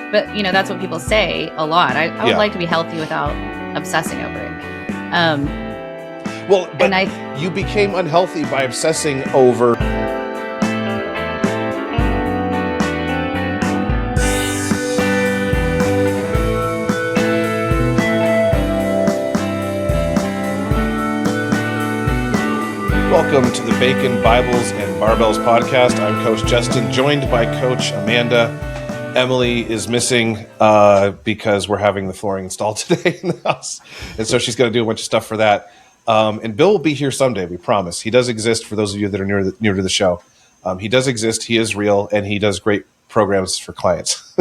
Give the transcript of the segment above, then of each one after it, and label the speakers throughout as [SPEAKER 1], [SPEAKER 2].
[SPEAKER 1] But, that's what people say a lot. I would
[SPEAKER 2] Yeah.
[SPEAKER 1] like to be healthy without obsessing over it.
[SPEAKER 2] Well, but you became unhealthy by obsessing over. Welcome to the Bacon, Bibles, and Barbells podcast. I'm Coach Justin, joined by Coach Amanda. Emily is missing because we're having the flooring installed today in the house. And so she's going to do a bunch of stuff for that. And Bill will be here someday, we promise. He does exist for those of you that are near to the show. He does exist. He is real, and he does great programs for clients.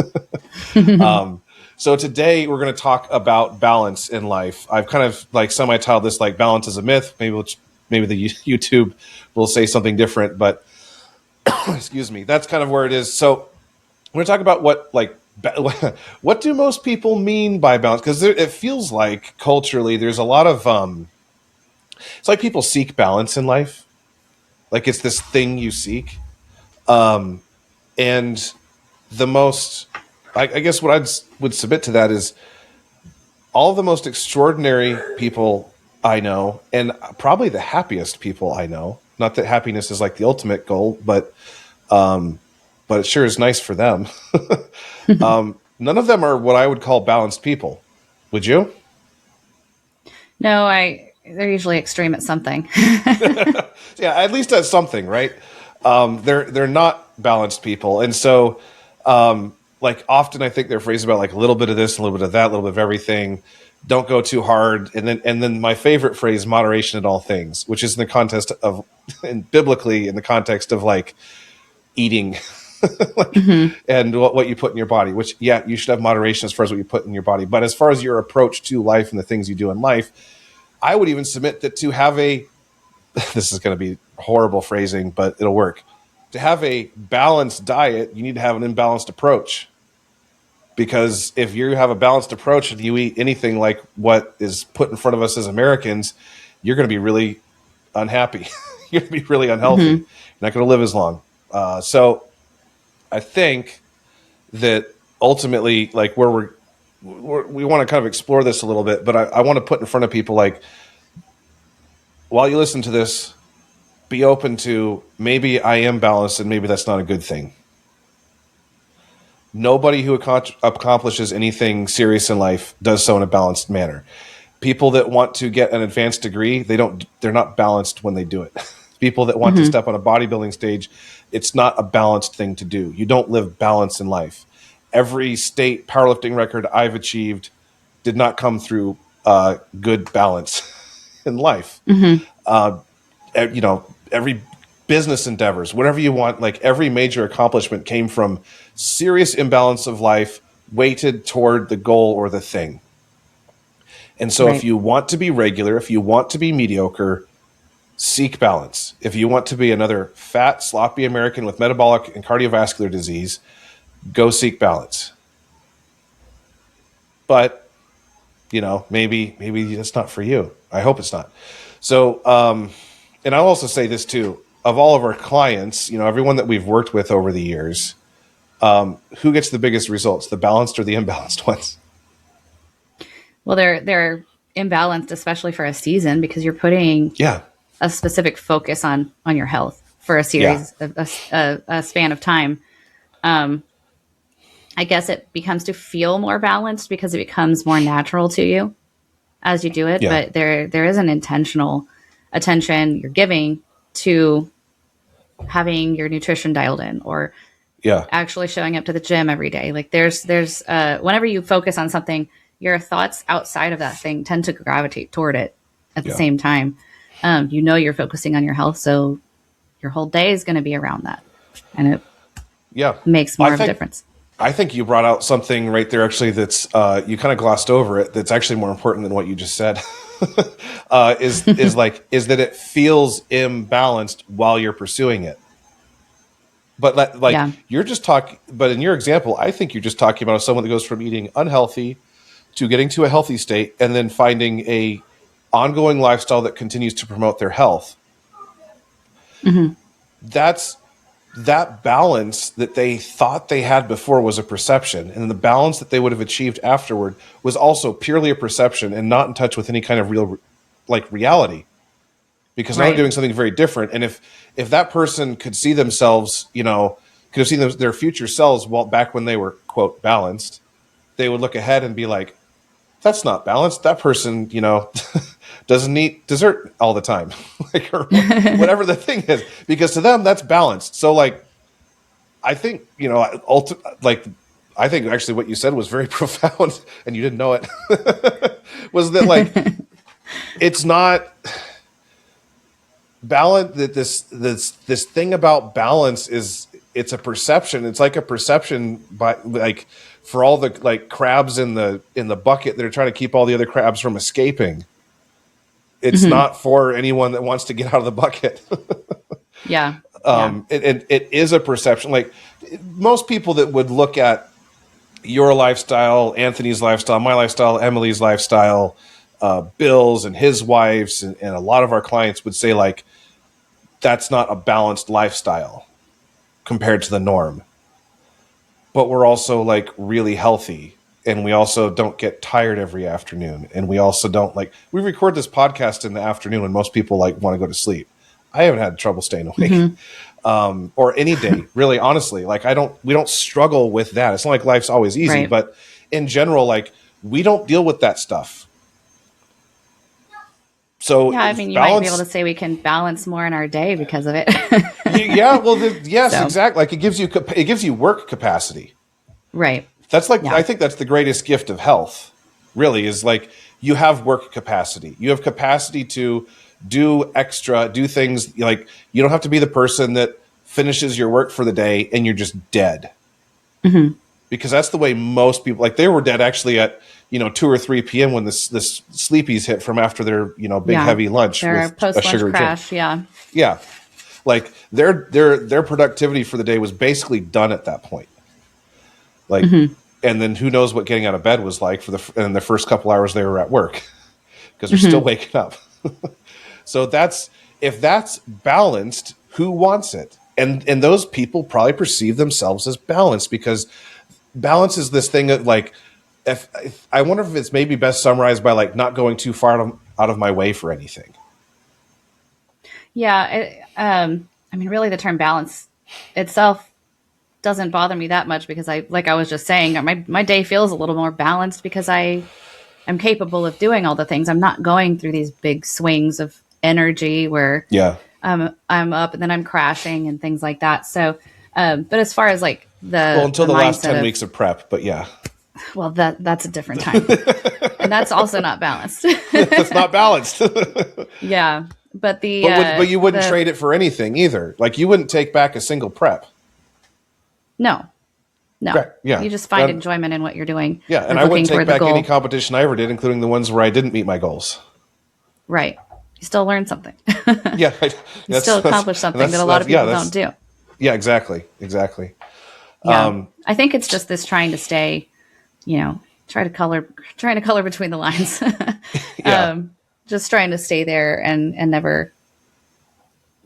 [SPEAKER 2] So today we're going to talk about balance in life. I've kind of like semi-titled this like balance is a myth. Maybe the YouTube will say something different, but excuse me, that's kind of where it is. So we're going to talk about what do most people mean by balance? Because it feels like culturally there's a lot of it's like people seek balance in life, like it's this thing you seek, and the most, I guess what I would submit to that is all of the most extraordinary people I know, and probably the happiest people I know. Not that happiness is like the ultimate goal, but it sure is nice for them. None of them are what I would call balanced people. Would you?
[SPEAKER 1] No, they're usually extreme at something.
[SPEAKER 2] Yeah, at least at something, right? They're not balanced people. And so like often I think they're phrased about like a little bit of this, a little bit of that, a little bit of everything. Don't go too hard. And then my favorite phrase, moderation in all things, which is in the context of, and biblically in the context of like eating and what you put in your body, which, yeah, you should have moderation as far as what you put in your body. But as far as your approach to life and the things you do in life, I would even submit that to have this is going to be horrible phrasing, but it'll work. To have a balanced diet, you need to have an imbalanced approach. Because if you have a balanced approach and you eat anything like what is put in front of us as Americans, you're going to be really unhappy. You're going to be really unhealthy. You're not going to live as long. So I think that ultimately, like we want to kind of explore this a little bit, but I want to put in front of people, like, while you listen to this, be open to maybe I am balanced and maybe that's not a good thing. Nobody who accomplishes anything serious in life does so in a balanced manner. People that want to get an advanced degree, they're not balanced when they do it. People that want to step on a bodybuilding stage, it's not a balanced thing to do. You don't live balance in life. Every state powerlifting record I've achieved did not come through good balance in life. Every business endeavors, whatever you want, like every major accomplishment came from serious imbalance of life weighted toward the goal or the thing. And so if you want to be regular, if you want to be mediocre, seek balance. If you want to be another fat, sloppy American with metabolic and cardiovascular disease, go seek balance. But, maybe that's not for you. I hope it's not. So, and I'll also say this too, of all of our clients, everyone that we've worked with over the years, who gets the biggest results, the balanced or the imbalanced ones?
[SPEAKER 1] Well, they're imbalanced, especially for a season, because you're putting a specific focus on your health for a series, a span of time. I guess it becomes to feel more balanced because it becomes more natural to you as you do it. Yeah. But there is an intentional attention you're giving to having your nutrition dialed in, or actually showing up to the gym every day. Like there's whenever you focus on something, your thoughts outside of that thing tend to gravitate toward it at the same time. You're focusing on your health, so your whole day is going to be around that, and it makes more of a difference.
[SPEAKER 2] I think you brought out something right there, actually, that's you kind of glossed over it. That's actually more important than what you just said. is that it feels imbalanced while you're pursuing it. But you're just talking. But in your example, I think you're just talking about someone that goes from eating unhealthy to getting to a healthy state, and then finding a ongoing lifestyle that continues to promote their health. Mm-hmm. That's that balance that they thought they had before was a perception, and the balance that they would have achieved afterward was also purely a perception and not in touch with any kind of real, like, reality. Because now they're doing something very different. And if that person could see themselves, you know, could have seen their future selves back when they were, quote, balanced, they would look ahead and be like, that's not balanced. That person, you know, doesn't eat dessert all the time, like, or whatever the thing is, because to them that's balanced. So, like, I think, you know, I think actually what you said was very profound, and you didn't know it, was that, like, it's not balance. That this thing about balance it's a perception. It's like a perception by, like, for all the, like, crabs in the bucket that are trying to keep all the other crabs from escaping. It's not for anyone that wants to get out of the bucket.
[SPEAKER 1] Yeah.
[SPEAKER 2] It is a perception. Like, most people that would look at your lifestyle, Anthony's lifestyle, my lifestyle, Emily's lifestyle, Bill's and his wife's, and a lot of our clients would say, like, that's not a balanced lifestyle compared to the norm. But we're also, like, really healthy, and we also don't get tired every afternoon, and we also don't, like, we record this podcast in the afternoon when most people, like, want to go to sleep. I haven't had trouble staying awake, or any day, really, honestly. Like, we don't struggle with that. It's not like life's always easy, but in general, like, we don't deal with that stuff. So
[SPEAKER 1] yeah, I mean, you might be able to say we can balance more in our day because of it.
[SPEAKER 2] Yeah, well, yes, so. Exactly. Like, it gives you work capacity.
[SPEAKER 1] Right.
[SPEAKER 2] That's like, I think that's the greatest gift of health, really, is, like, you have work capacity. You have capacity to do things. Like, you don't have to be the person that finishes your work for the day and you're just dead. Because that's the way most people, like, they were dead actually at, you know, 2 or 3 p.m. when this sleepies hit from after their, you know, big heavy lunch with a sugary
[SPEAKER 1] crash.
[SPEAKER 2] Drink. Yeah. Like, their productivity for the day was basically done at that point. Like, and then who knows what getting out of bed was like in the first couple hours they were at work, because they're still waking up. So if that's balanced, who wants it? And those people probably perceive themselves as balanced, because balance is this thing that, like, if I wonder if it's maybe best summarized by, like, not going too far out of my way for anything.
[SPEAKER 1] Yeah. I mean, really, the term balance itself doesn't bother me that much, because I was just saying, my day feels a little more balanced because I am capable of doing all the things. I'm not going through these big swings of energy where I'm up and then I'm crashing and things like that. So, but as far as, like,
[SPEAKER 2] until the last 10 weeks of prep, but yeah.
[SPEAKER 1] Well, that's a different time. And that's also not balanced.
[SPEAKER 2] That's not balanced.
[SPEAKER 1] Yeah. But
[SPEAKER 2] but you wouldn't trade it for anything either. Like, you wouldn't take back a single prep.
[SPEAKER 1] No.
[SPEAKER 2] Okay, yeah.
[SPEAKER 1] You just find enjoyment in what you're doing.
[SPEAKER 2] Yeah, and I wouldn't take back any competition I ever did, including the ones where I didn't meet my goals.
[SPEAKER 1] Right. You still learn something.
[SPEAKER 2] Yeah.
[SPEAKER 1] You still accomplish something that a lot of people don't do.
[SPEAKER 2] Yeah, exactly.
[SPEAKER 1] Yeah. I think it's just this trying to stay, you know, trying to color between the lines. Just trying to stay there and never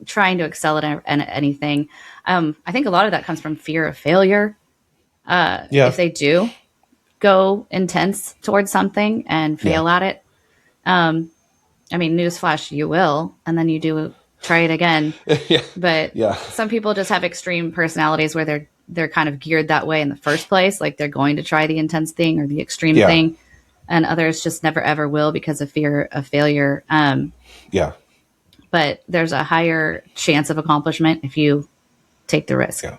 [SPEAKER 1] trying to excel at anything. I think a lot of that comes from fear of failure. If they do go intense towards something and fail at it, I mean, newsflash, you will, and then you try it again. But some people just have extreme personalities where they're kind of geared that way in the first place. Like, they're going to try the intense thing or the extreme thing, and others just never ever will because of fear of failure. But there's a higher chance of accomplishment if you take the risk.
[SPEAKER 2] Yeah.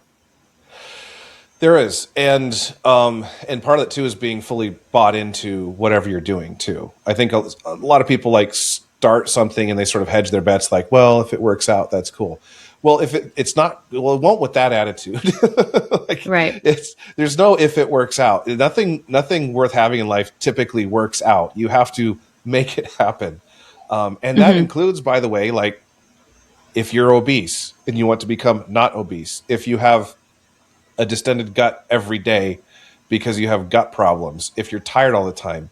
[SPEAKER 2] There is. And part of it too is being fully bought into whatever you're doing too. I think a lot of people, like, start something and they sort of hedge their bets, like, well, if it works out, that's cool. Well, if it's not, well, it won't with that attitude. Like,
[SPEAKER 1] right.
[SPEAKER 2] There's no, if it works out, nothing worth having in life typically works out. You have to make it happen. And that includes, by the way, like, if you're obese and you want to become not obese, if you have a distended gut every day because you have gut problems, if you're tired all the time,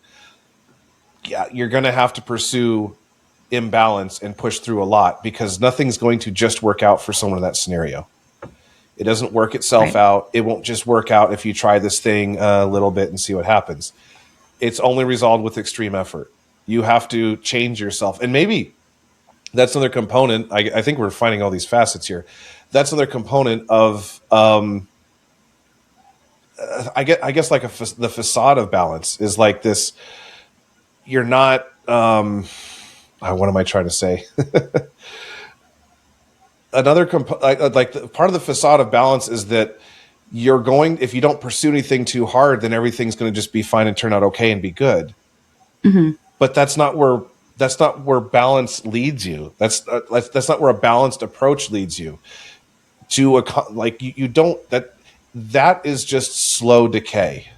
[SPEAKER 2] you're going to have to pursue imbalance and push through a lot, because nothing's going to just work out for someone in that scenario. It doesn't work itself out. It won't just work out if you try this thing a little bit and see what happens. It's only resolved with extreme effort. You have to change yourself. And maybe that's another component. I think we're finding all these facets here. That's another component of, I guess like the facade of balance is like this. You're not, what am I trying to say? Another part of the facade of balance is that if you don't pursue anything too hard, then everything's going to just be fine and turn out okay and be good.
[SPEAKER 1] Mm-hmm.
[SPEAKER 2] But that's not where balance leads you. That's not where a balanced approach leads you to that is just slow decay.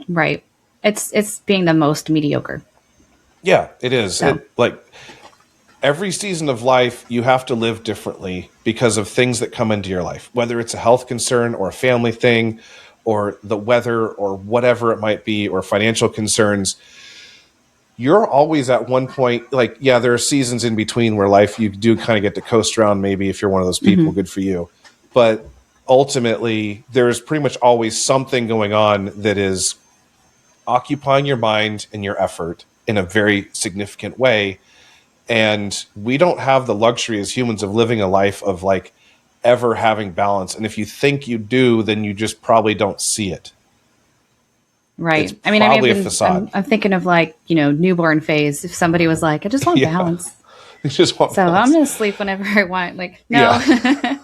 [SPEAKER 1] Right. It's being the most mediocre.
[SPEAKER 2] Yeah, it is.
[SPEAKER 1] So.
[SPEAKER 2] Every season of life, you have to live differently because of things that come into your life, whether it's a health concern or a family thing or the weather or whatever it might be, or financial concerns. You're always at one point, there are seasons in between where life, you do kind of get to coast around. Maybe if you're one of those people, good for you. But ultimately, there's pretty much always something going on that is occupying your mind and your effort in a very significant way. And we don't have the luxury as humans of living a life of ever having balance. And if you think you do, then you just probably don't see it.
[SPEAKER 1] Right.
[SPEAKER 2] It's probably a facade.
[SPEAKER 1] I'm thinking of newborn phase. If somebody was like, I just want balance.
[SPEAKER 2] You just want balance.
[SPEAKER 1] I'm going to sleep whenever I want. No. Yeah.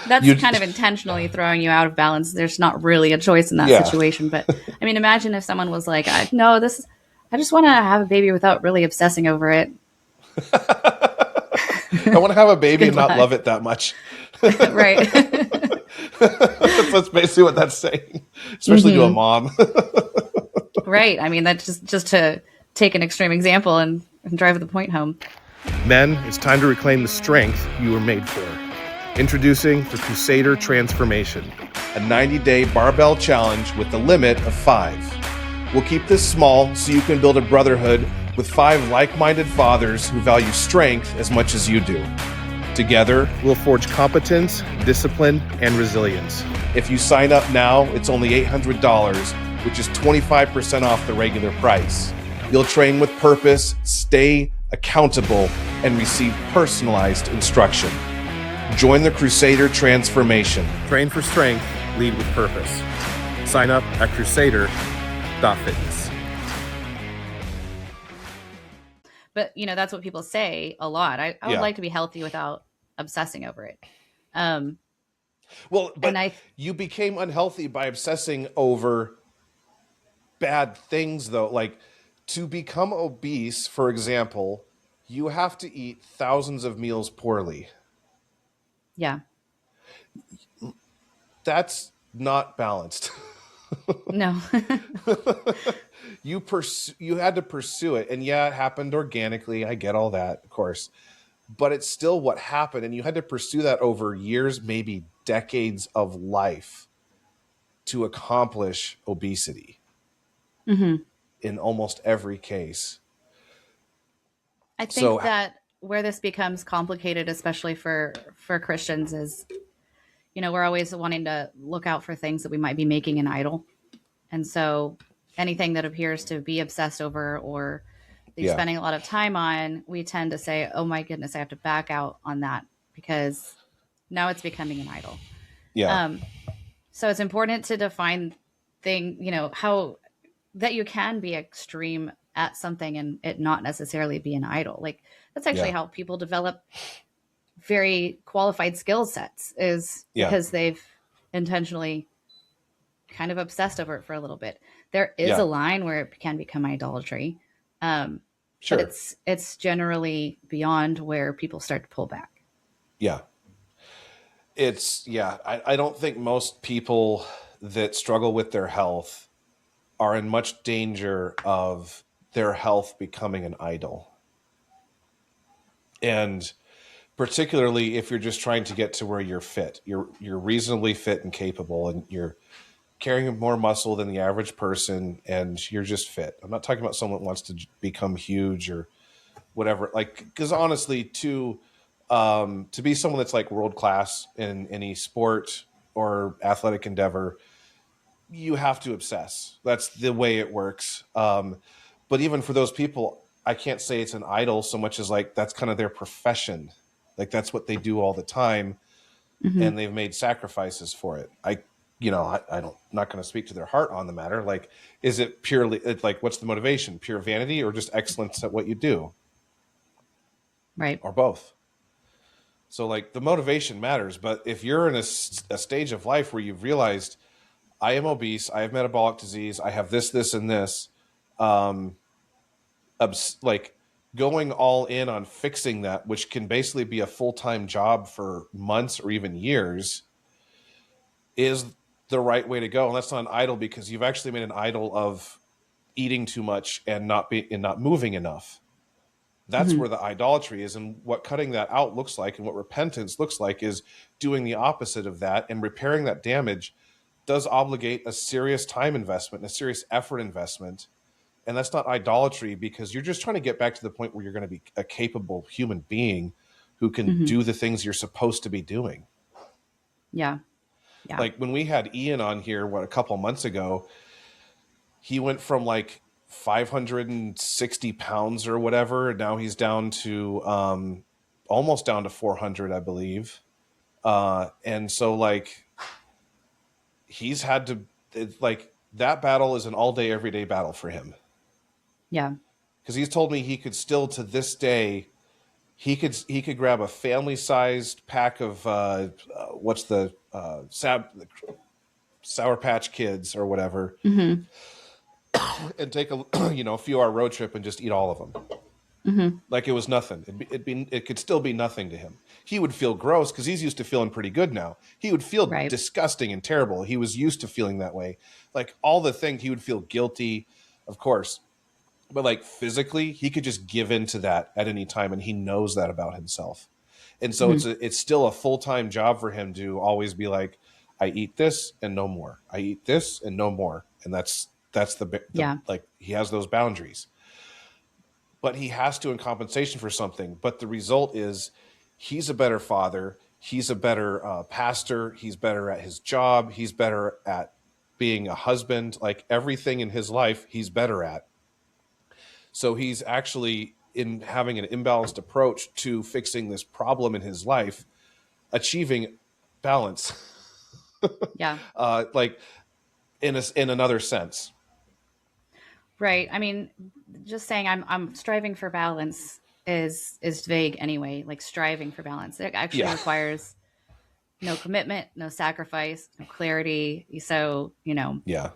[SPEAKER 1] That's kind of intentionally throwing you out of balance. There's not really a choice in that situation. But imagine if someone was like, I just want to have a baby without really obsessing over it.
[SPEAKER 2] I want to have a baby and not love it that much.
[SPEAKER 1] Right.
[SPEAKER 2] That's basically what that's saying, especially to a mom.
[SPEAKER 1] Right. That's just to take an extreme example and drive the point home.
[SPEAKER 2] Men, it's time to reclaim the strength you were made for. Introducing the Crusader Transformation, a 90-day barbell challenge with the limit of 5. We'll keep this small so you can build a brotherhood with 5 like-minded fathers who value strength as much as you do. Together, we'll forge competence, discipline, and resilience. If you sign up now, it's only $800, which is 25% off the regular price. You'll train with purpose, stay accountable, and receive personalized instruction. Join the Crusader Transformation. Train for strength, lead with purpose. Sign up at crusader.fitness.
[SPEAKER 1] But, that's what people say a lot. I would like to be healthy without obsessing over it.
[SPEAKER 2] You became unhealthy by obsessing over bad things, though. To become obese, for example, you have to eat thousands of meals poorly.
[SPEAKER 1] Yeah.
[SPEAKER 2] That's not balanced.
[SPEAKER 1] No.
[SPEAKER 2] You had to pursue it, and it happened organically. I get all that, of course, but it's still what happened, and you had to pursue that over years, maybe decades of life to accomplish obesity. Mm-hmm. In almost every case.
[SPEAKER 1] I think that where this becomes complicated, especially for Christians, is, we're always wanting to look out for things that we might be making an idol. And so anything that appears to be obsessed over or that you're spending a lot of time on, we tend to say, oh my goodness, I have to back out on that because now it's becoming an idol.
[SPEAKER 2] Yeah.
[SPEAKER 1] So it's important to define how that you can be extreme at something and it not necessarily be an idol. That's actually how people develop very qualified skill sets because they've intentionally kind of obsessed over it for a little bit. There is a line where it can become idolatry.
[SPEAKER 2] Sure.
[SPEAKER 1] But it's generally beyond where people start to pull back.
[SPEAKER 2] Yeah. I don't think most people that struggle with their health are in much danger of their health becoming an idol. And particularly if you're just trying to get to where you're fit, you're reasonably fit and capable, and you're carrying more muscle than the average person, and you're just fit. I'm not talking about someone that wants to become huge or whatever. Because honestly, too, To be someone that's like world class in any sport or athletic endeavor, you have to obsess. That's the way it works. But even for those people, I can't say it's an idol so much as like that's kind of their profession. Like that's what they do all the time,
[SPEAKER 1] Mm-hmm.
[SPEAKER 2] and they've made sacrifices for it. I don't not going to speak to their heart on the matter. Like, is it purely like what's the motivation? Pure vanity or just excellence at what you do,
[SPEAKER 1] Right.
[SPEAKER 2] or both? So like the motivation matters, but if you're in a stage of life where you've realized I am obese, I have metabolic disease, I have this, and this, like going all in on fixing that, which can basically be a full-time job for months or even years, is the right way to go. And that's not an idol because you've actually made an idol of eating too much and not moving enough. That's
[SPEAKER 1] Mm-hmm.
[SPEAKER 2] where the idolatry is. And what cutting that out looks like and what repentance looks like is doing the opposite of that, and repairing that damage does obligate a serious time investment and a serious effort investment. And that's not idolatry because you're just trying to get back to the point where you're going to be a capable human being who can
[SPEAKER 1] Mm-hmm.
[SPEAKER 2] do the things you're supposed to be doing.
[SPEAKER 1] Yeah. Yeah.
[SPEAKER 2] Like when we had Ian on here, a couple months ago, he went from like 560 pounds or whatever. And now he's down to almost down to 400, I believe. And so like he's had to, like that battle is an all day, everyday battle for him.
[SPEAKER 1] Yeah.
[SPEAKER 2] Because he's told me he could still to this day, he could grab a family sized pack of what's the Sour Patch Kids or whatever,
[SPEAKER 1] Mm-hmm.
[SPEAKER 2] and take a few hour road trip and just eat all of them.
[SPEAKER 1] Mm-hmm.
[SPEAKER 2] Like it was nothing. It could still be nothing to him. He would feel gross because he's used to feeling pretty good now. He would feel
[SPEAKER 1] Right.
[SPEAKER 2] disgusting and terrible. He was used to feeling that way. Like all the things, he would feel guilty, of course. But like physically, he could just give in to that at any time, and he knows that about himself. And so
[SPEAKER 1] Mm-hmm.
[SPEAKER 2] it's still a full-time job for him to always be like, I eat this and no more. I eat this and no more. And that's the
[SPEAKER 1] Yeah.
[SPEAKER 2] like he has those boundaries. But he has to in compensation for something. But the result is he's a better father. He's a better pastor. He's better at his job. He's better at being a husband. Like everything in his life, he's better at. So he's actually in having an imbalanced approach to fixing this problem in his life, achieving balance,
[SPEAKER 1] Yeah.
[SPEAKER 2] like in another sense.
[SPEAKER 1] Right. I mean, just saying I'm striving for balance is vague anyway. Like striving for balance, it actually
[SPEAKER 2] Yeah,
[SPEAKER 1] requires no commitment, no sacrifice, no clarity. So
[SPEAKER 2] yeah,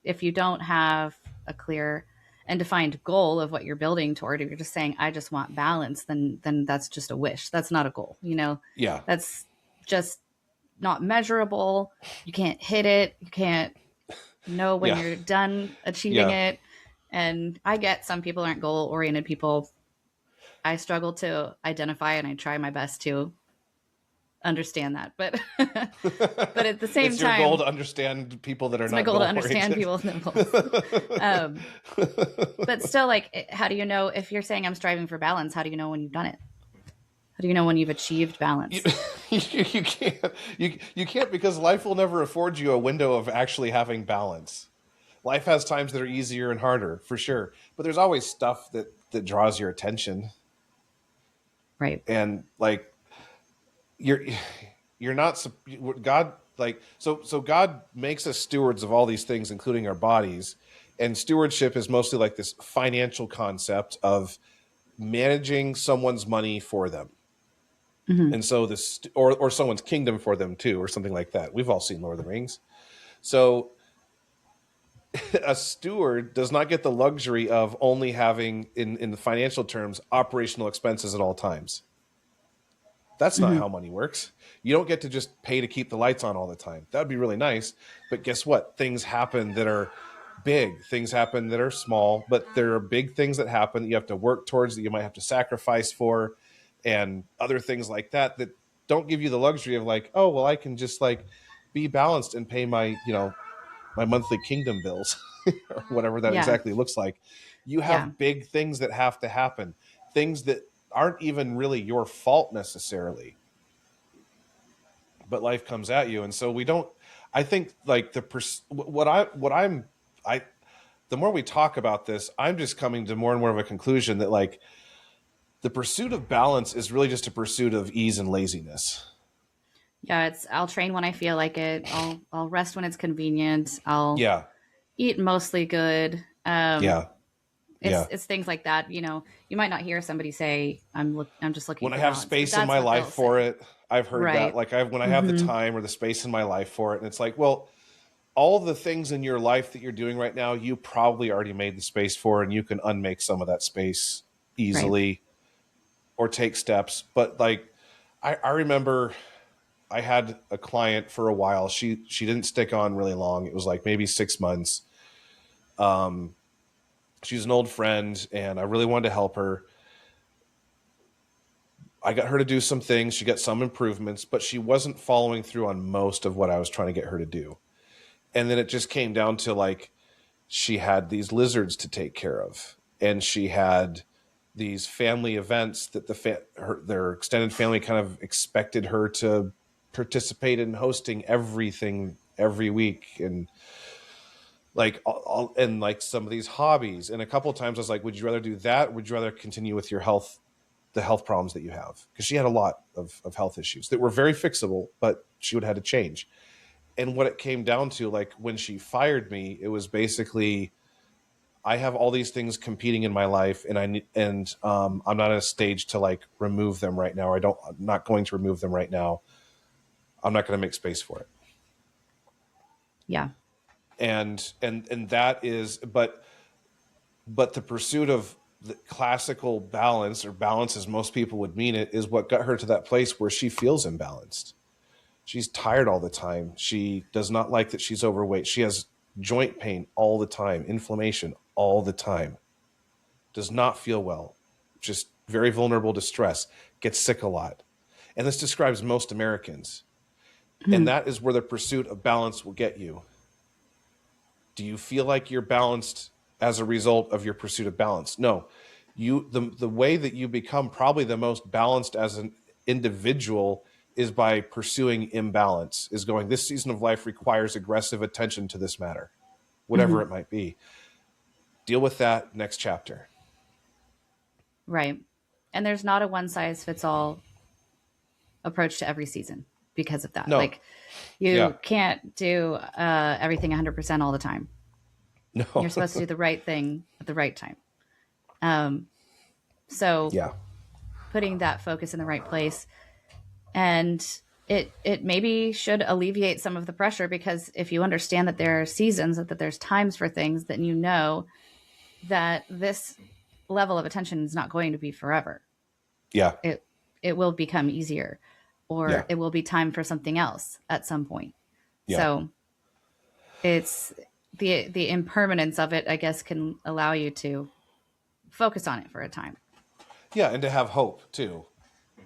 [SPEAKER 1] if you don't have a clear and defined goal of what you're building toward, if you're just saying I just want balance, then that's just a wish. That's not a goal.
[SPEAKER 2] yeah,
[SPEAKER 1] That's just not measurable. You can't hit it. You can't know when
[SPEAKER 2] yeah,
[SPEAKER 1] you're done achieving
[SPEAKER 2] yeah.
[SPEAKER 1] it. And I get some people aren't goal oriented people. I struggle to identify and I try my best to understand that. But but at the same
[SPEAKER 2] It's your goal
[SPEAKER 1] time,
[SPEAKER 2] to understand people that are
[SPEAKER 1] it's my
[SPEAKER 2] not
[SPEAKER 1] goal to
[SPEAKER 2] goal
[SPEAKER 1] understand
[SPEAKER 2] oriented.
[SPEAKER 1] people's nipples. But still, like, how do you know if you're saying I'm striving for balance? How do you know when you've done it? How do you know when you've achieved
[SPEAKER 2] You,
[SPEAKER 1] balance?
[SPEAKER 2] you can't you can't because life will never afford you a window of actually having balance. Life has times that are easier and harder for sure, but there's always stuff that draws your attention,
[SPEAKER 1] Right.
[SPEAKER 2] and like you're you're not God, like so God makes us stewards of all these things including our bodies, and stewardship is mostly like this financial concept of managing someone's money for them.
[SPEAKER 1] Mm-hmm.
[SPEAKER 2] And so this or someone's kingdom for them too, or something like that. We've all seen Lord of the Rings. So a steward does not get the luxury of only having in the financial terms operational expenses at all times. That's not
[SPEAKER 1] Mm-hmm.
[SPEAKER 2] how money works. You don't get to just pay to keep the lights on all the time. That would be really nice. But guess what? Things happen that are big. Things happen that are small, but there are big things that happen that you have to work towards, that you might have to sacrifice for, and other things like that that don't give you the luxury of like, oh, well, I can just like be balanced and pay my, my monthly kingdom bills or whatever that
[SPEAKER 1] Yeah.
[SPEAKER 2] exactly looks like. You
[SPEAKER 1] Yeah.
[SPEAKER 2] have big things that have to happen, things that aren't even really your fault necessarily, but life comes at you. And so we don't, I think like the more we talk about this, I'm just coming to more and more of a conclusion that like the pursuit of balance is really just a pursuit of ease and laziness.
[SPEAKER 1] Yeah, I'll train when I feel like it. I'll rest when it's convenient. I'll
[SPEAKER 2] Yeah.
[SPEAKER 1] eat mostly good.
[SPEAKER 2] Yeah. Yeah.
[SPEAKER 1] It's things like that. You know, you might not hear somebody say, I'm just looking
[SPEAKER 2] When I
[SPEAKER 1] for
[SPEAKER 2] have
[SPEAKER 1] balance," but
[SPEAKER 2] space in
[SPEAKER 1] that's
[SPEAKER 2] my
[SPEAKER 1] what
[SPEAKER 2] life
[SPEAKER 1] they'll
[SPEAKER 2] for
[SPEAKER 1] say.
[SPEAKER 2] it, I've heard that.
[SPEAKER 1] Right.
[SPEAKER 2] Like when I have the time or the space in my life for it, and it's like, well, all the things in your life that you're doing right now, you probably already made the space for, and you can unmake some of that space
[SPEAKER 1] Right.
[SPEAKER 2] easily or take steps. But like, I remember I had a client for a while. She didn't stick on really long. It was like maybe 6 months. She's an old friend, and I really wanted to help her. I got her to do some things. She got some improvements, but she wasn't following through on most of what I was trying to get her to do. And then it just came down to like, she had these lizards to take care of, and she had these family events that their extended family kind of expected her to participate in hosting everything every week, and like and like some of these hobbies. And a couple of times I was like, would you rather do that? Or would you rather continue with your health, the health problems that you have? Because she had a lot of health issues that were very fixable, but she would have had to change. And what it came down to, like when she fired me, it was basically, I have all these things competing in my life, and I'm not at a stage to like remove them right now. I'm not going to remove them right now. I'm not going to make space for it.
[SPEAKER 1] Yeah.
[SPEAKER 2] And that is, but the pursuit of the classical balance, or balance as most people would mean it, is what got her to that place where she feels imbalanced. She's tired all the time. She does not like that she's overweight. She has joint pain all the time, inflammation all the time, does not feel well, just very vulnerable to stress, gets sick a lot. And this describes most Americans. And that is where the pursuit of balance will get you. Do you feel like you're balanced as a result of your pursuit of balance? No. The way that you become probably the most balanced as an individual is by pursuing imbalance, is going, this season of life requires aggressive attention to this matter, whatever it might be. Deal with that next chapter.
[SPEAKER 1] Right. And there's not a one size fits all approach to every season because of that.
[SPEAKER 2] No.
[SPEAKER 1] Like you
[SPEAKER 2] Yeah.
[SPEAKER 1] can't do everything 100% all the time.
[SPEAKER 2] No.
[SPEAKER 1] You're supposed to do the right thing at the right time. So
[SPEAKER 2] Yeah.
[SPEAKER 1] putting that focus in the right place, and it maybe should alleviate some of the pressure, because if you understand that there are seasons, that there's times for things, then you know that this level of attention is not going to be forever.
[SPEAKER 2] Yeah.
[SPEAKER 1] It will become easier, or
[SPEAKER 2] Yeah.
[SPEAKER 1] it will be time for something else at some point.
[SPEAKER 2] Yeah.
[SPEAKER 1] So it's the impermanence of it, I guess, can allow you to focus on it for a time.
[SPEAKER 2] Yeah. And to have hope too,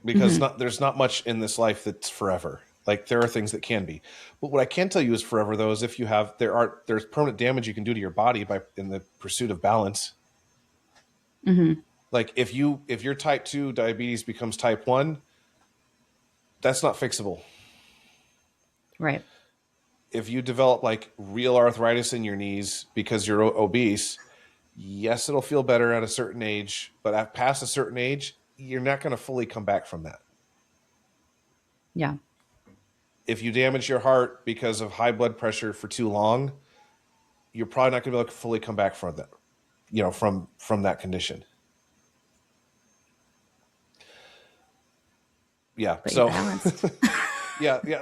[SPEAKER 2] because there's not much in this life that's forever. Like there are things that can be, but what I can tell you is forever though, is if you have, there's permanent damage you can do to your body in the pursuit of balance. Like if your type 2 diabetes becomes type 1, that's not fixable.
[SPEAKER 1] Right.
[SPEAKER 2] If you develop like real arthritis in your knees because you're obese, yes, it'll feel better at a certain age, but past a certain age, you're not going to fully come back from that.
[SPEAKER 1] Yeah.
[SPEAKER 2] If you damage your heart because of high blood pressure for too long, you're probably not going to be able to fully come back from that, from that condition. Yeah.
[SPEAKER 1] But
[SPEAKER 2] So,
[SPEAKER 1] you're balanced.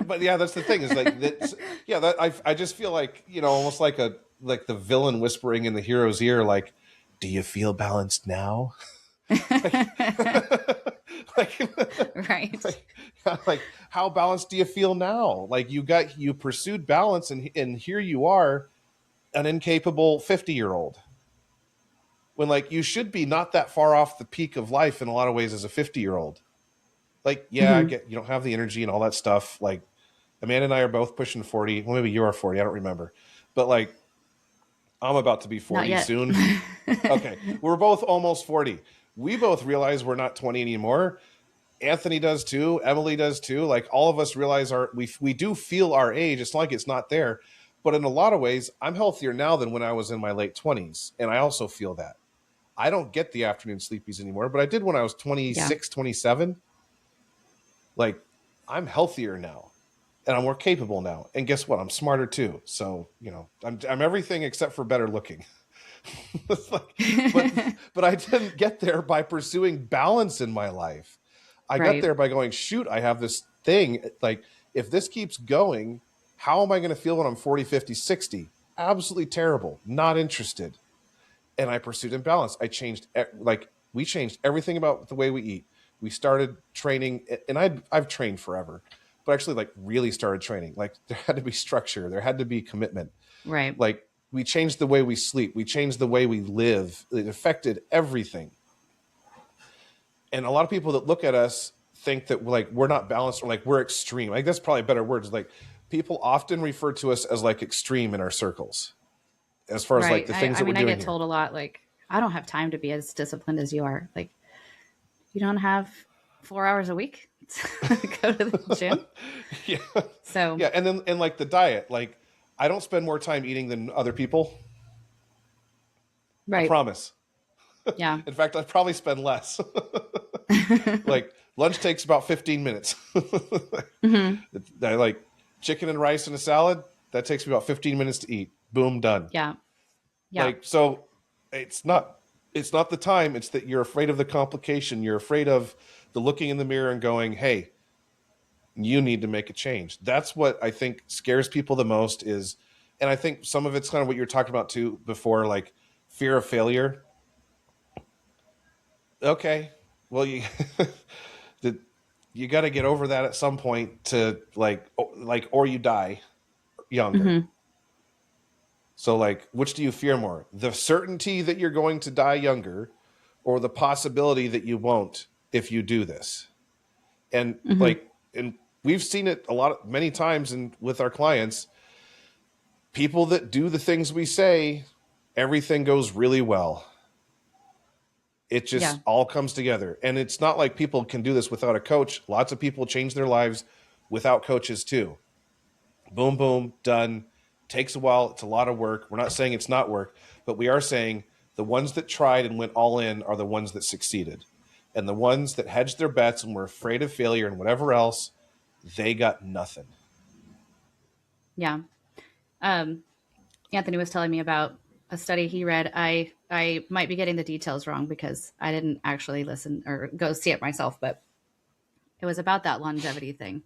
[SPEAKER 2] but that's the thing is like that. Yeah, I just feel like almost like the villain whispering in the hero's ear, like, "Do you feel balanced now?"
[SPEAKER 1] Right.
[SPEAKER 2] Like, how balanced do you feel now? Like you pursued balance, and here you are, an incapable 50-year-old. When like you should be not that far off the peak of life in a lot of ways as a 50-year-old. Like, I get you don't have the energy and all that stuff. Like, Amanda and I are both pushing 40. Well, maybe you are 40. I don't remember. But like, I'm about to be 40 soon. Okay. We're both almost 40. we both realize we're not 20 anymore. Anthony does too. Emily does too. Like all of us realize we do feel our age. It's not like it's not there. But in a lot of ways, I'm healthier now than when I was in my late 20s. And I also feel that. I don't get the afternoon sleepies anymore, but I did when I was 26, 27. Like, I'm healthier now. And I'm more capable now. And guess what? I'm smarter too. So, I'm everything except for better looking. but I didn't get there by pursuing balance in my life. I got there by going, shoot, I have this thing. Like, if this keeps going, how am I going to feel when I'm 40, 50, 60? Absolutely terrible. Not interested. And I pursued imbalance. We changed everything about the way we eat. We started training, and I've trained forever, but actually really started training. Like, there had to be structure. There had to be commitment.
[SPEAKER 1] Right.
[SPEAKER 2] Like, we changed the way we sleep. We changed the way we live. It affected everything. And a lot of people that look at us think that we're not balanced or we're extreme. Like, that's probably better words. Like, people often refer to us as extreme in our circles, as far as the things that we're doing.
[SPEAKER 1] I get told a lot, I don't have time to be as disciplined as you are. Like, you don't have 4 hours a week to go to the gym.
[SPEAKER 2] Yeah.
[SPEAKER 1] So
[SPEAKER 2] yeah, and then the diet. I don't spend more time eating than other people.
[SPEAKER 1] Right.
[SPEAKER 2] I promise.
[SPEAKER 1] Yeah.
[SPEAKER 2] In fact, I probably spend less. Lunch takes about 15 minutes. Mm-hmm. I like chicken and rice and a salad. That takes me about 15 minutes to eat. Boom, done.
[SPEAKER 1] Yeah. Yeah.
[SPEAKER 2] So it's not the time. It's that you're afraid of the complication. You're afraid of the looking in the mirror and going, hey, you need to make a change. That's what I think scares people the most and I think some of it's kind of what you were talking about too before, fear of failure. Okay. Well, you got to get over that at some point to or you die younger. Mm-hmm. So which do you fear more? The certainty that you're going to die younger, or the possibility that you won't if you do this? And mm-hmm. And we've seen it many times with our clients, people that do the things we say, everything goes really well. It just all comes together. And it's not like people can do this without a coach. Lots of people change their lives without coaches too. Boom, boom, done. Takes a while. It's a lot of work. We're not saying it's not work, but we are saying the ones that tried and went all in are the ones that succeeded. And the ones that hedged their bets and were afraid of failure and whatever else, they got nothing.
[SPEAKER 1] Yeah. Anthony was telling me about a study he read. I might be getting the details wrong because I didn't actually listen or go see it myself, but it was about that longevity thing.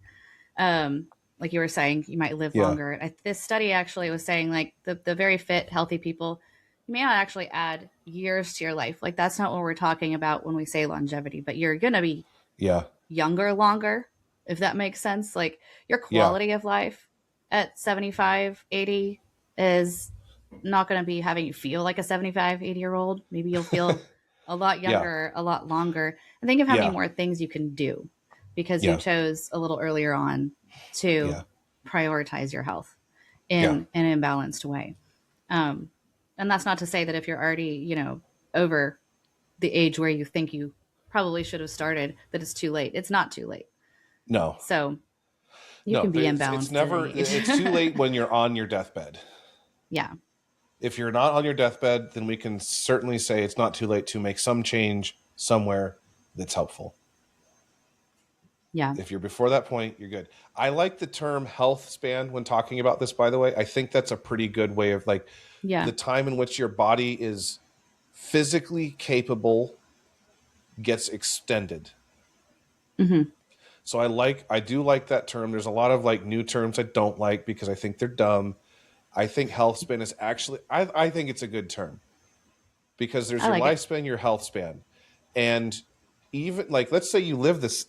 [SPEAKER 1] Like you were saying, you might live longer. This study actually was saying the very fit, healthy people, you may not actually add years to your life. That's not what we're talking about when we say longevity, but you're going to be younger longer, if that makes sense. Your quality of life at 75, 80 is not going to be having you feel like a 75, 80-year-old. Maybe you'll feel a lot younger, a lot longer. And think of how many more things you can do because you chose a little earlier on to prioritize your health in an imbalanced way. And that's not to say that if you're already, over the age where you think you probably should have started, that it's too late. It's not too late.
[SPEAKER 2] No.
[SPEAKER 1] So you can be imbalanced.
[SPEAKER 2] It's too late when you're on your deathbed.
[SPEAKER 1] Yeah.
[SPEAKER 2] If you're not on your deathbed, then we can certainly say it's not too late to make some change somewhere that's helpful.
[SPEAKER 1] Yeah.
[SPEAKER 2] If you're before that point, you're good. I like the term health span when talking about this, by the way. I think that's a pretty good way of the time in which your body is physically capable gets extended.
[SPEAKER 1] Mm-hmm.
[SPEAKER 2] So I do like that term. There's a lot of new terms I don't like because I think they're dumb. I think health span is actually, I think it's a good term because there's your lifespan, your health span. And even let's say you live this,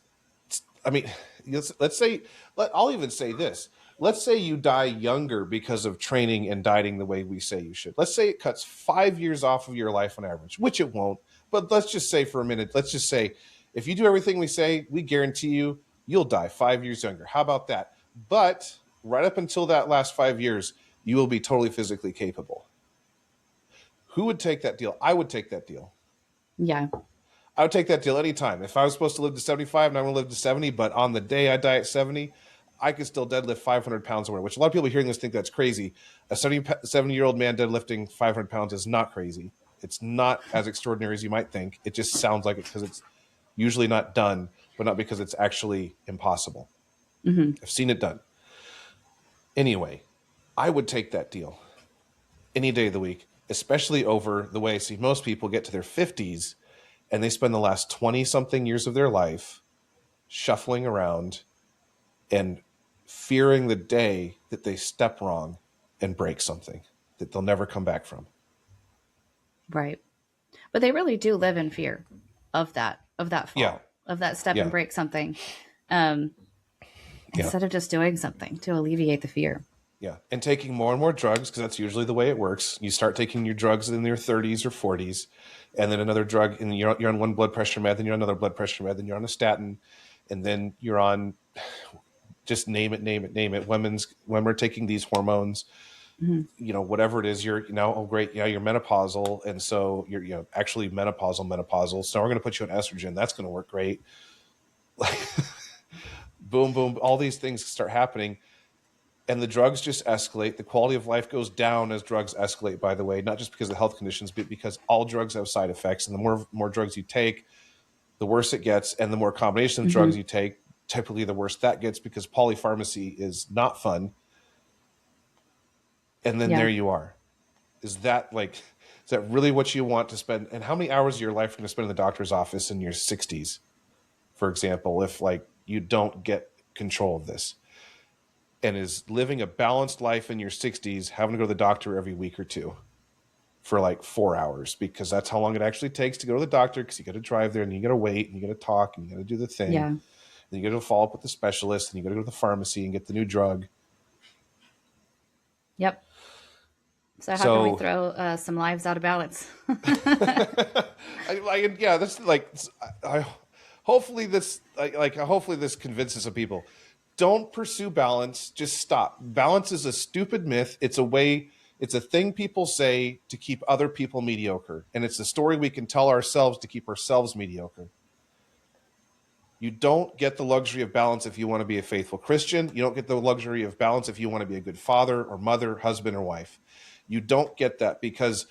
[SPEAKER 2] I'll even say this. Let's say you die younger because of training and dieting the way we say you should. Let's say it cuts 5 years off of your life on average, which it won't. But let's just say for a minute, if you do everything we say, we guarantee you'll die 5 years younger. How about that? But right up until that last 5 years, you will be totally physically capable. Who would take that deal? I would take that deal.
[SPEAKER 1] Yeah.
[SPEAKER 2] I would take that deal anytime. If I was supposed to live to 75 and I'm going to live to 70, but on the day I die at 70, I could still deadlift 500 pounds or more, which a lot of people hearing this think that's crazy. A 70-year-old man deadlifting 500 pounds is not crazy. It's not as extraordinary as you might think. It just sounds like it because it's usually not done, but not because it's actually impossible. I've seen it done. Anyway, I would take that deal any day of the week, especially over the way I see most people get to their 50s and they spend the last 20-something years of their life shuffling around and fearing the day that they step wrong and break something that they'll never come back from.
[SPEAKER 1] Right. But they really do live in fear of that fall, of that step and break something, instead of just doing something to alleviate the fear.
[SPEAKER 2] Yeah. And taking more and more drugs, because that's usually the way it works. You start taking your drugs in your 30s or 40s, and then another drug, and you're on one blood pressure med, then you're on another blood pressure med, then you're on a statin, and then you're on, just name it. When we're taking these hormones, whatever it is, you're oh great, you're menopausal, and so you're actually menopausal. So we're going to put you on estrogen. That's going to work great. Boom, boom. All these things start happening. And the drugs just escalate. The quality of life goes down as drugs escalate, by the way, not just because of the health conditions, but because all drugs have side effects. And the more drugs you take, the worse it gets. And the more combination of drugs you take, typically the worse that gets, because polypharmacy is not fun. And then there you are. Is that really what you want to spend? And how many hours of your life are you going to spend in the doctor's office in your 60s, for example, if you don't get control of this? And is living a balanced life in your 60s having to go to the doctor every week or two for 4 hours, because that's how long it actually takes to go to the doctor, because you got to drive there and you got to wait and you got to talk and you got to do the thing.
[SPEAKER 1] Yeah.
[SPEAKER 2] And you got to follow up with the specialist and you got to go to the pharmacy and get the new drug.
[SPEAKER 1] Yep. So how can we throw some lives out of balance?
[SPEAKER 2] Hopefully this convinces some people. Don't pursue balance. Just stop. Balance is a stupid myth. It's a thing people say to keep other people mediocre. And it's a story we can tell ourselves to keep ourselves mediocre. You don't get the luxury of balance if you want to be a faithful Christian. You don't get the luxury of balance if you want to be a good father or mother, husband or wife. You don't get that, because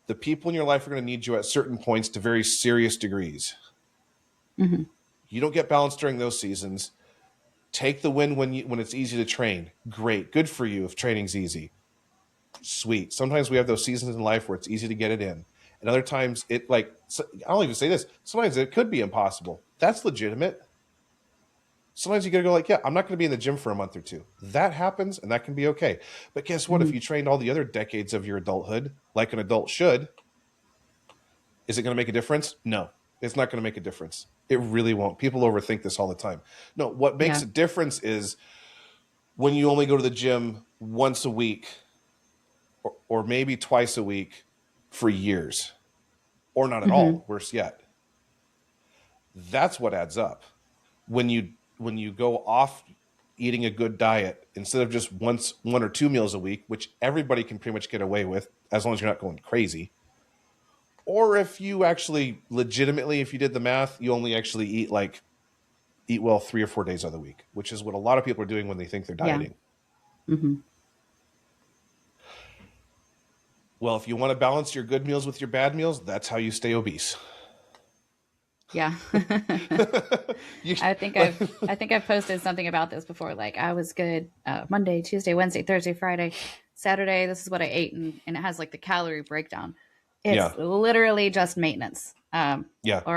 [SPEAKER 2] the people in your life are going to need you at certain points to very serious degrees. You don't get balance during those seasons. Take the win when it's easy to train. Great. Good for you if training's easy. Sweet. Sometimes we have those seasons in life where it's easy to get it in. And other times I'll even say this, sometimes it could be impossible. That's legitimate. Sometimes you got to go I'm not going to be in the gym for a month or two. That happens, and that can be okay. But guess what? If you trained all the other decades of your adulthood like an adult should, is it going to make a difference? No, it's not going to make a difference. It really won't. People overthink this all the time. No, what makes a difference is when you only go to the gym once a week or maybe twice a week for years, or not at all, worse yet. That's what adds up. When you go off eating a good diet, instead of just one or two meals a week, which everybody can pretty much get away with as long as you're not going crazy. Or if you actually legitimately, if you did the math, you only actually eat well 3 or 4 days of the week, which is what a lot of people are doing when they think they're dieting. Well, if you want to balance your good meals with your bad meals, that's how you stay obese.
[SPEAKER 1] Yeah. I think I've posted something about this before. I was good Monday, Tuesday, Wednesday, Thursday, Friday, Saturday. This is what I ate, and it has the calorie breakdown. It's literally just maintenance. Or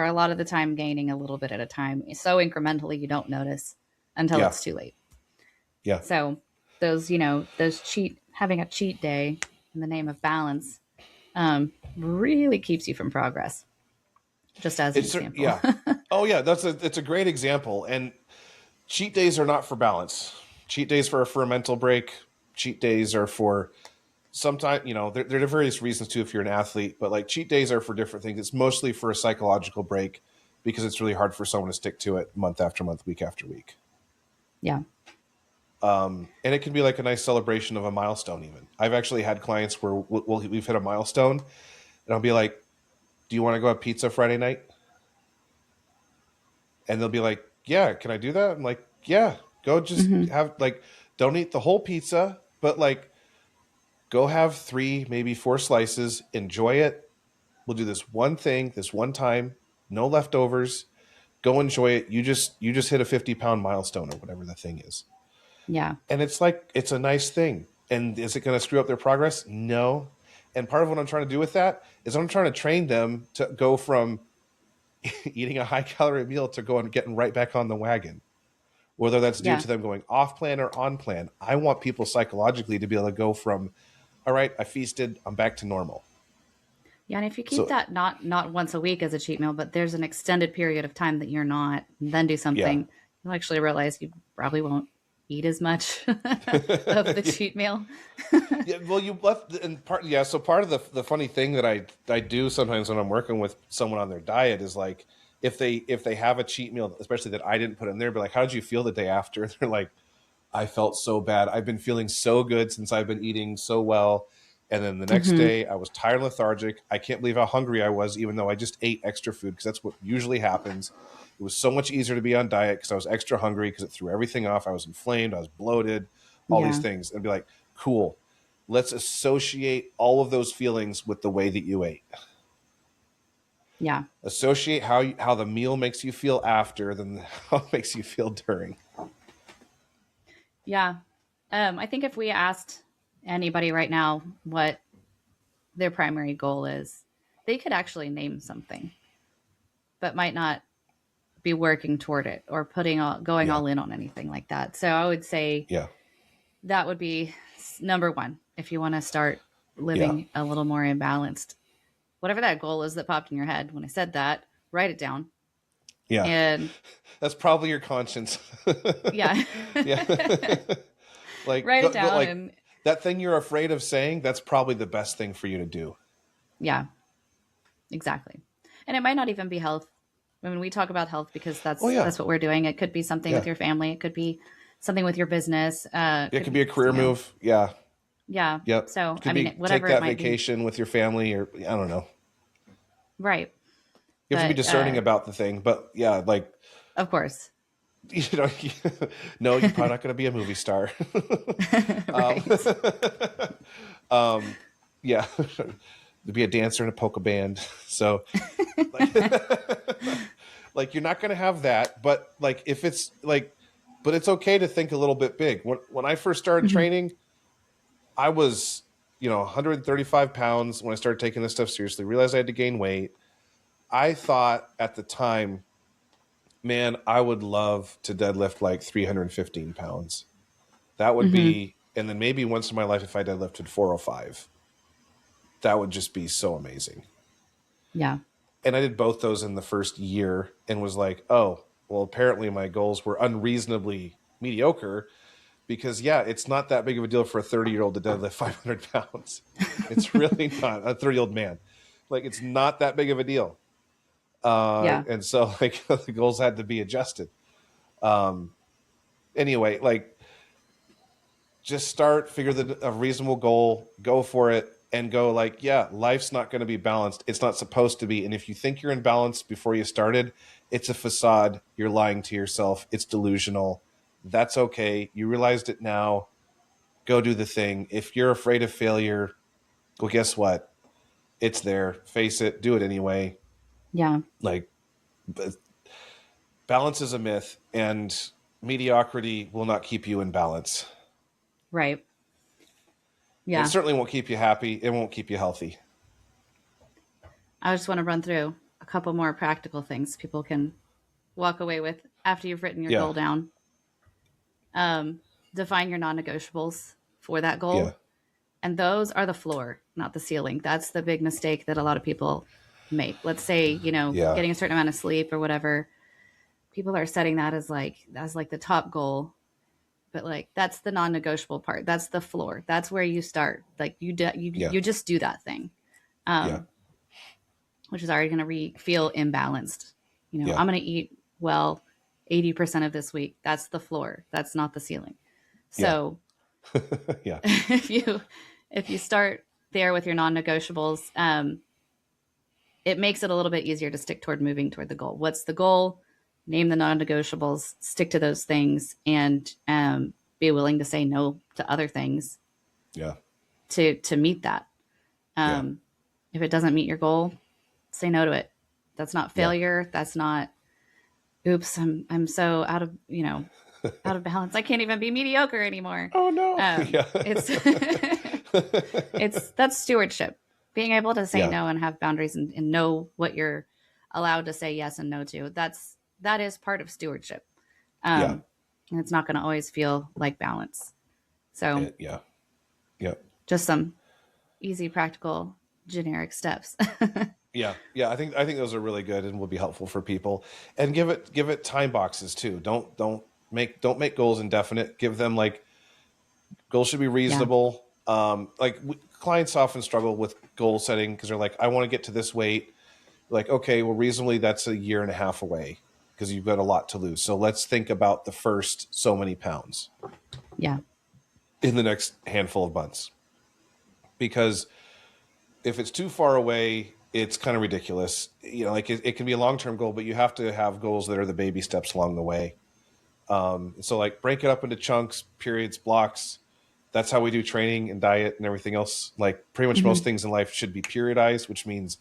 [SPEAKER 1] a lot of the time gaining a little bit at a time. So incrementally you don't notice until it's too late.
[SPEAKER 2] Yeah.
[SPEAKER 1] So having a cheat day in the name of balance really keeps you from progress. Just as an example.
[SPEAKER 2] Yeah. Oh yeah. It's a great example. And cheat days are not for balance. Cheat days are for a mental break. Cheat days are for sometimes, there are various reasons too if you're an athlete, but cheat days are for different things. It's mostly for a psychological break because it's really hard for someone to stick to it month after month, week after week.
[SPEAKER 1] Yeah.
[SPEAKER 2] And it can be a nice celebration of a milestone even. I've actually had clients where we've hit a milestone and I'll be like, do you want to go have pizza Friday night? And they'll be like, yeah, can I do that? I'm like, yeah, go just have like, don't eat the whole pizza, but like go have 3, maybe 4 slices, enjoy it. We'll do this one thing, this one time, no leftovers. Go enjoy it. You just hit a 50-pound milestone or whatever the thing is.
[SPEAKER 1] Yeah.
[SPEAKER 2] And it's like, it's a nice thing. And is it going to screw up their progress? No. And part of what I'm trying to do with that is I'm trying to train them to go from eating a high calorie meal to going getting right back on the wagon. Whether that's due
[SPEAKER 1] Yeah.
[SPEAKER 2] to them going off plan or on plan. I want people psychologically to be able to go from, all right, I feasted, I'm back to normal.
[SPEAKER 1] Yeah, and if you keep
[SPEAKER 2] So
[SPEAKER 1] that not once a week as a cheat meal, but there's an extended period of time that you're not, and then do
[SPEAKER 2] yeah.
[SPEAKER 1] something, you'll actually realize you probably won't eat as much of the cheat meal.
[SPEAKER 2] Yeah, well, you left and part. Yeah, so part of the funny thing that I do sometimes when I'm working with someone on their diet is like if they have a cheat meal, especially that I didn't put in there, be like, how did you feel the day after? They're like, I felt so bad. I've been feeling so good since I've been eating so well, and then the next day I was tired and lethargic. I can't believe how hungry I was, even though I just ate extra food because that's what usually happens. It was so much easier to be on diet because I was extra hungry because it threw everything off. I was inflamed. I was bloated. All these
[SPEAKER 1] Yeah.
[SPEAKER 2] things, and be like, cool. Let's associate all of those feelings with the way that you ate.
[SPEAKER 1] Yeah.
[SPEAKER 2] Associate how the meal makes you feel after than how it makes you feel during.
[SPEAKER 1] Yeah. I think if we asked anybody right now what their primary goal is, they could actually name something, but might not be working toward it or going
[SPEAKER 2] Yeah.
[SPEAKER 1] all in on anything like that. So I would say
[SPEAKER 2] Yeah.
[SPEAKER 1] that would be number one if you want to start
[SPEAKER 2] Yeah.
[SPEAKER 1] living a little more imbalanced. Whatever that goal is that popped in your head when I said that, write it down.
[SPEAKER 2] Yeah.
[SPEAKER 1] And
[SPEAKER 2] That's probably your conscience.
[SPEAKER 1] yeah,
[SPEAKER 2] Yeah. Like,
[SPEAKER 1] write it down.
[SPEAKER 2] like
[SPEAKER 1] And
[SPEAKER 2] that thing you're afraid of saying, that's probably the best thing for you to do.
[SPEAKER 1] yeah, exactly. And it might not even be health. I mean, we talk about health because that's
[SPEAKER 2] Oh, yeah.
[SPEAKER 1] that's what we're doing. It could be something with
[SPEAKER 2] Yeah.
[SPEAKER 1] your family. It could be something with your business.
[SPEAKER 2] It could be a career move. Yeah.
[SPEAKER 1] Yeah.
[SPEAKER 2] Yep.
[SPEAKER 1] So,
[SPEAKER 2] Could
[SPEAKER 1] I
[SPEAKER 2] be
[SPEAKER 1] mean, whatever
[SPEAKER 2] take
[SPEAKER 1] it
[SPEAKER 2] that
[SPEAKER 1] might be.
[SPEAKER 2] vacation with your family, or I don't know.
[SPEAKER 1] Right.
[SPEAKER 2] You have to be
[SPEAKER 1] But,
[SPEAKER 2] discerning about the thing, but yeah, like
[SPEAKER 1] of course.
[SPEAKER 2] you know, no, you're probably not going to be a movie star.
[SPEAKER 1] Right.
[SPEAKER 2] Yeah, to be a dancer in a polka band. So, like you're not going to have that, but like if it's like, but it's okay to think a little bit big. When I first started training, I was 135 pounds when I started taking this stuff seriously. Realized I had to gain weight. I thought at the time, man, I would love to deadlift like 315 pounds. That would be, and then maybe once in my life if I deadlifted 405. That would just be so amazing.
[SPEAKER 1] Yeah.
[SPEAKER 2] And I did both those in the first year and was like, oh, well, apparently my goals were unreasonably mediocre because, yeah, it's not that big of a deal for a 30-year-old to deadlift 500 pounds. It's really not. A 30-year-old man. Like, it's not that big of a deal.
[SPEAKER 1] Yeah.
[SPEAKER 2] And so, like, the goals had to be adjusted. Anyway, like, just figure a reasonable goal, go for it, and go like, yeah, life's not going to be balanced. It's not supposed to be. And if you think you're in balance before you started, it's a facade. You're lying to yourself. It's delusional. That's okay. You realized it now. Go do the thing. If you're afraid of failure, well, guess what? It's there. Face it. Do it anyway.
[SPEAKER 1] Yeah.
[SPEAKER 2] Like, balance is a myth, and mediocrity will not keep you in balance.
[SPEAKER 1] Right. Yeah.
[SPEAKER 2] It certainly won't keep you happy. It won't keep you healthy.
[SPEAKER 1] I just want to run through a couple more practical things people can walk away with after you've written your goal down. Define your non-negotiables for that goal.
[SPEAKER 2] Yeah.
[SPEAKER 1] And those are the floor, not the ceiling. That's the big mistake that a lot of people make. Let's say, getting a certain amount of sleep or whatever. People are setting that as like the top goal. But like, that's the non-negotiable part. That's the floor. That's where you start. Like you just do that thing. Which is already going to feel imbalanced. I'm going to eat well 80% of this week. That's the floor. That's not the ceiling. So
[SPEAKER 2] Yeah.
[SPEAKER 1] if you start there with your non-negotiables, it makes it a little bit easier to stick toward moving toward the goal. What's the goal? name the non-negotiables, stick to those things, and be willing to say no to other things.
[SPEAKER 2] Yeah.
[SPEAKER 1] To meet that. If it doesn't meet your goal, say no to it. That's not failure. Yeah. That's not, oops, I'm so out of balance. I can't even be mediocre anymore.
[SPEAKER 2] Oh no.
[SPEAKER 1] That's stewardship. Being able to say no and have boundaries and know what you're allowed to say yes and no to. That is part of stewardship. And it's not going to always feel like balance. So just some easy, practical, generic steps.
[SPEAKER 2] Yeah. I think those are really good and will be helpful for people. And give it time boxes too. Don't make goals indefinite. Give them goals should be reasonable. Clients often struggle with goal setting because they're like, I want to get to this weight. Like, okay, well, reasonably that's a year and a half away because you've got a lot to lose. So let's think about the first so many pounds.
[SPEAKER 1] Yeah.
[SPEAKER 2] In the next handful of months. Because if it's too far away, it's kind of ridiculous. It can be a long-term goal, but you have to have goals that are the baby steps along the way. So break it up into chunks, periods, blocks. That's how we do training and diet and everything else. Pretty much most things in life should be periodized, which means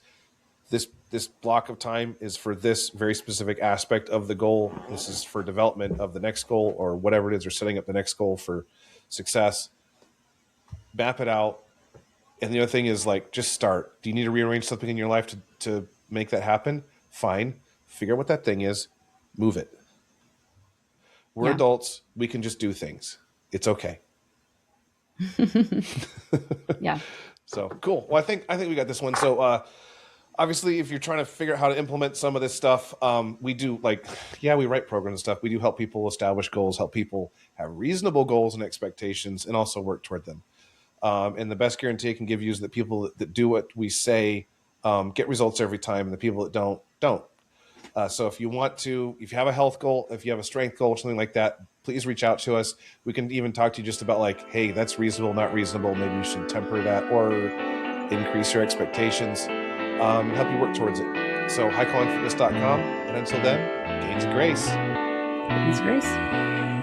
[SPEAKER 2] this block of time is for this very specific aspect of the goal. This is for development of the next goal or whatever it is, or setting up the next goal for success. Map it out. And the other thing is just start. Do you need to rearrange something in your life to make that happen? Fine. Figure out what that thing is. Move it. We're adults. We can just do things. It's okay.
[SPEAKER 1] Yeah.
[SPEAKER 2] So cool. Well, I think we got this one. So obviously, if you're trying to figure out how to implement some of this stuff, we do we write programs and stuff. We do help people establish goals, help people have reasonable goals and expectations, and also work toward them. And the best guarantee I can give you is that people that do what we say get results every time, and the people that don't. So if you have a health goal, if you have a strength goal, something like that, please reach out to us. We can even talk to you just about hey, that's reasonable, not reasonable. Maybe you should temper that or increase your expectations and help you work towards it. So highcallingfitness.com. And until then, gains of grace.
[SPEAKER 1] Gains of grace.